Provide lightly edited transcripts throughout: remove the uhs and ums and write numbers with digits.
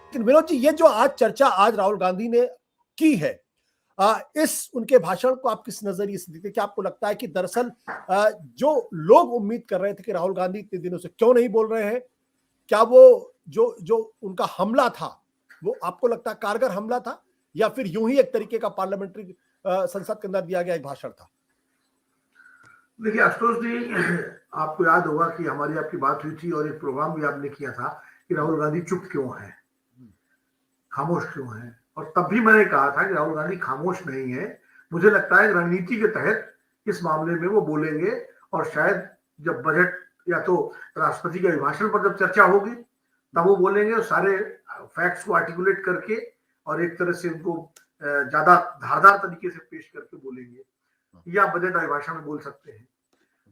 लेकिन विनोद जी, ये जो आज चर्चा आज राहुल गांधी ने की है, इस उनके भाषण को आप किस नजरिए से देखते हैं? क्या आपको लगता है कि दरअसल जो लोग उम्मीद कर रहे थे कि राहुल गांधी इतने दिनों से क्यों नहीं बोल रहे हैं, क्या वो जो जो उनका हमला था वो आपको लगता है कारगर हमला था, या फिर यूं ही एक तरीके का पार्लियामेंट्री संसद के अंदर दिया गया एक भाषण था? देखिए आशुतोष जी, आपको याद होगा कि हमारी आपकी बात हुई थी और एक प्रोग्राम भी आपने किया था कि राहुल गांधी चुप क्यों है, खामोश क्यों है। और तब भी मैंने कहा था कि राहुल गांधी खामोश नहीं है, मुझे लगता है रणनीति के तहत इस मामले में वो बोलेंगे। और शायद जब बजट या तो राष्ट्रपति के अभिभाषण पर जब चर्चा होगी तब वो बोलेंगे, और सारे फैक्ट्स को आर्टिकुलेट करके और एक तरह से उनको ज्यादा धारदार तरीके से पेश करके बोलेंगे, या बजट अभिभाषण में बोल सकते हैं।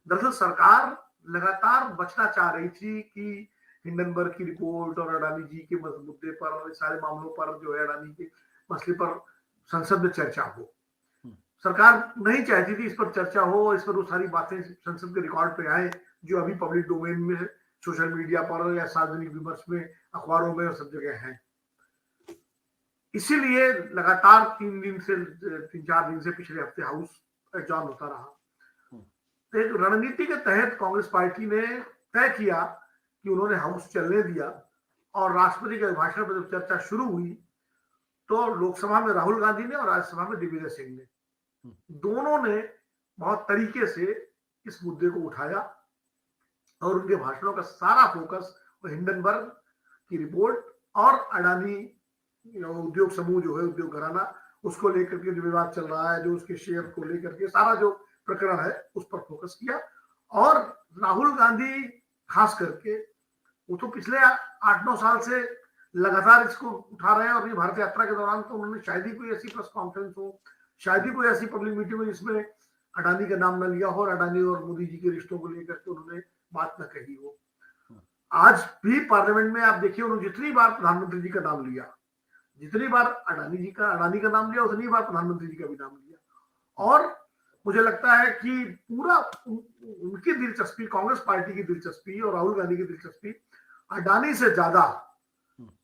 दरअसल सरकार लगातार बचना चाह रही थी कि हिंडनबर्ग की रिपोर्ट और अडानी जी के मुद्दे पर और सारे मामलों पर जो है अडानी के मसले पर संसद में चर्चा हो। सरकार नहीं चाहती थी इस पर चर्चा हो, इस पर वो सारी बातें संसद के रिकॉर्ड पे आए जो अभी पब्लिक डोमेन में सोशल मीडिया पर या सार्वजनिक विमर्श में, अखबारों में और सब जगह है। इसीलिए लगातार 3-4 दिन से पिछले हफ्ते हाउस एडजॉर्न होता रहा। एक रणनीति के तहत कांग्रेस पार्टी ने तय किया कि उन्होंने हाउस चलने दिया, और राष्ट्रपति के अभिभाषण पर जब चर्चा शुरू हुई तो लोकसभा में राहुल गांधी ने और राज्यसभा में दिग्विजय सिंह ने, दोनों ने बहुत तरीके से इस मुद्दे को उठाया। और उनके भाषणों का सारा फोकस हिंडनबर्ग की रिपोर्ट और अडानी उद्योग समूह जो है, उद्योग घराना, उसको लेकर के जो विवाद चल रहा है, जो उसके शेयर को लेकर के सारा जो प्रकरण है उस पर फोकस किया। और राहुल गांधी खास करके वो तो पिछले 8-9 साल से लगातार इसको उठा रहे हैं, और भारत यात्रा के दौरान तो उन्होंने शायद ही कोई ऐसी प्रेस कॉन्फ्रेंस हो, शायद ही कोई ऐसी पब्लिक मीटिंग हो जिसमें अडानी का नाम न लिया हो और अडानी और मोदी जी के रिश्तों को लेकर के उन्होंने बात न कही हो। आज भी पार्लियामेंट में आप देखिए, उन्होंने जितनी बार प्रधानमंत्री जी का नाम लिया, जितनी बार अडानी का नाम लिया, उतनी बार प्रधानमंत्री जी का भी नाम लिया। और मुझे लगता है कि पूरा उनकी दिलचस्पी, कांग्रेस पार्टी की दिलचस्पी और राहुल गांधी की दिलचस्पी अडानी से ज्यादा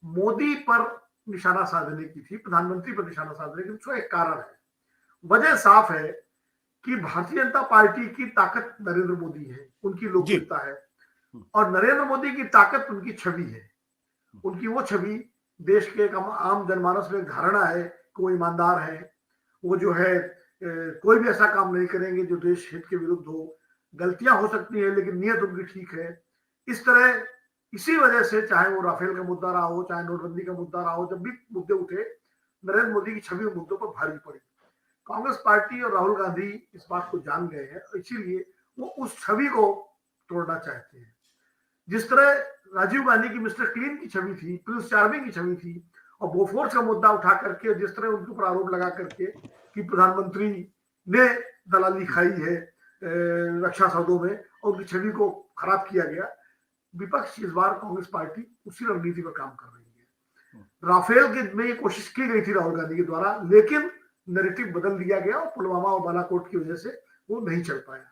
मोदी पर निशाना साधने की थी, प्रधानमंत्री पर निशाना साधने की। उसका एक कारण है, वजह साफ है कि भारतीय जनता पार्टी की ताकत नरेंद्र मोदी है, उनकी लोकप्रियता है, और नरेंद्र मोदी की ताकत उनकी छवि है। उनकी वो छवि देश के आम जनमानस में धारणा है कि वो ईमानदार है, वो जो है कोई भी ऐसा काम नहीं करेंगे जो देश हित के विरुद्ध हो। गलतियां हो सकती है लेकिन नीयत उनकी ठीक है। इस तरह, इसी वजह से चाहे वो राफेल का मुद्दा रहा हो, चाहे नोटबंदी का मुद्दा रहा हो, जब भी मुद्दे उठे नरेंद्र मोदी की छवि उन मुद्दों पर भारी पड़ी। कांग्रेस पार्टी और राहुल गांधी इस बात को जान गए हैं, इसीलिए वो उस छवि को तोड़ना चाहते हैं। जिस तरह राजीव गांधी की मिस्टर क्लीन की छवि थी, प्रिंस चार्मिंग की छवि थी, और बोफोर्स का मुद्दा उठा करके जिस तरह उनके ऊपर आरोप लगा करके कि प्रधानमंत्री ने दलाली खाई है रक्षा सौदों में, और उनकी छवि को खराब किया गया। विपक्ष इस बार कांग्रेस पार्टी उसी रणनीति पर काम कर रही है। राफेल के में ये कोशिश की गई थी राहुल गांधी के द्वारा, लेकिन नैरेटिव बदल दिया गया और पुलवामा और बालाकोट की वजह से वो नहीं चल पाया।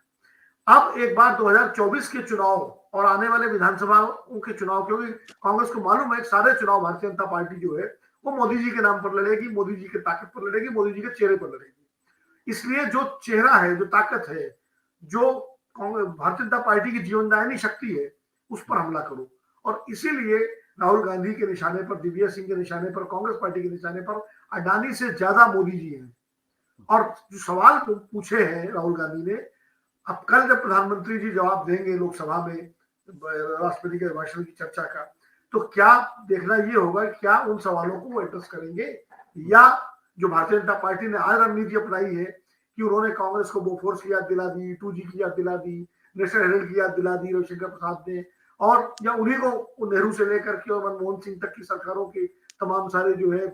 अब एक बार 2024 के चुनाव और आने वाले विधानसभा के चुनाव, क्योंकि कांग्रेस को मालूम है सारे चुनाव भारतीय जनता पार्टी जो है वो मोदी जी के नाम पर लड़ेगी, मोदी जी के ताकत पर लड़ेगी, मोदी जी के चेहरे पर लड़ेगी। इसलिए जो चेहरा है, जो ताकत है, जो भारतीय जनता पार्टी की जीवनदायिनी शक्ति है, उस पर हमला करो। और इसीलिए राहुल गांधी के निशाने पर, दिग्विजय सिंह के निशाने पर, कांग्रेस पार्टी के निशाने पर अडानी से ज्यादा मोदी जी हैं। और जो सवाल पूछे हैं राहुल गांधी ने, अब कल जब प्रधानमंत्री जी जवाब देंगे लोकसभा में राष्ट्रपति के भाषण की चर्चा का, तो क्या देखना ये होगा क्या उन सवालों को वो एड्रेस करेंगे, या जो भारतीय जनता पार्टी ने आज रणनीति अपनाई है कि उन्होंने कांग्रेस को बोफोर्स की याद दिला दी, 2G की याद दिला दी, नेशनल हेराल्ड की याद दिला दी रविशंकर प्रसाद ने, और या उन्हीं को नेहरू से लेकर के और मनमोहन सिंह तक की सरकारों के तमाम सारे जो है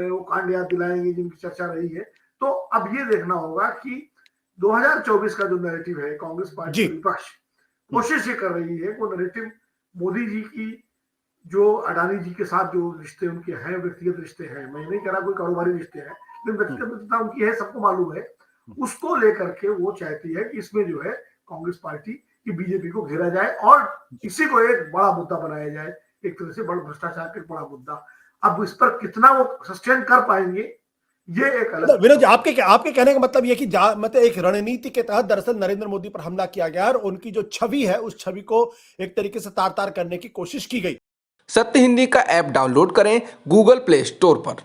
वो कांड याद दिलाएंगे जिनकी चर्चा रही है। तो अब ये देखना होगा कि 2024 का जो नैरेटिव है, कांग्रेस पार्टी विपक्ष कोशिश ये कर रही है वो नैरेटिव मोदी जी की जो अडानी जी के साथ जो रिश्ते उनके हैं, व्यक्तिगत रिश्ते हैं, मैं नहीं कह रहा कोई कारोबारी रिश्ते हैं, लेकिन व्यक्तिगत रिश्ता उनकी है, सबको मालूम है, उसको लेकर के वो चाहती है कि इसमें जो है कांग्रेस पार्टी की बीजेपी को घेरा जाए और इसी को एक बड़ा मुद्दा बनाया जाए, एक तरह से बड़ा भ्रष्टाचार का बड़ा मुद्दा। अब इस पर कितना वो सस्टेन कर पाएंगे ये एक अलग विनोद जी, आपके कहने का मतलब ये कि मतलब एक रणनीति के तहत दरअसल नरेंद्र मोदी पर हमला किया गया और उनकी जो छवि है उस छवि को एक तरीके से तार तार करने की कोशिश की गई। सत्य हिंदी का ऐप डाउनलोड करें गूगल प्ले स्टोर पर।